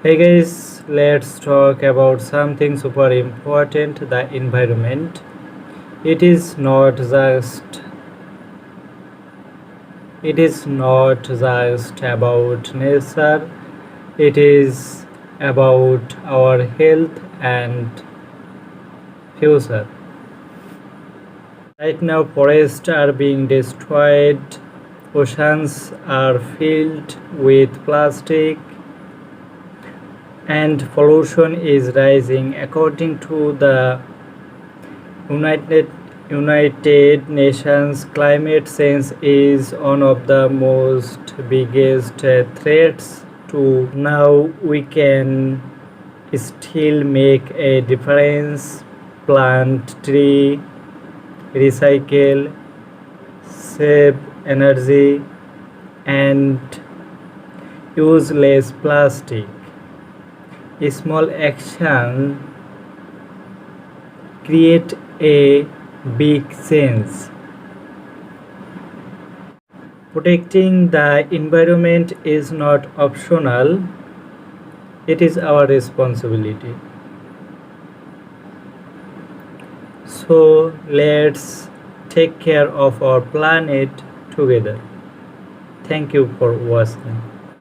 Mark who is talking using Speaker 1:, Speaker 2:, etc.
Speaker 1: Hey guys, let's talk about something super important, the environment. It is not just it is not just about nature, it is about our health and future. Right now forests are being destroyed, oceans are filled with plastic and pollution is rising. According to the United United Nations, climate change is one of the most biggest threats to now. We can still make a difference. Plant tree, recycle, save energy, and use less plastic. A small action create a big change. Protecting the environment is not optional, it is our responsibility. So let's take care of our planet together. Thank you for watching.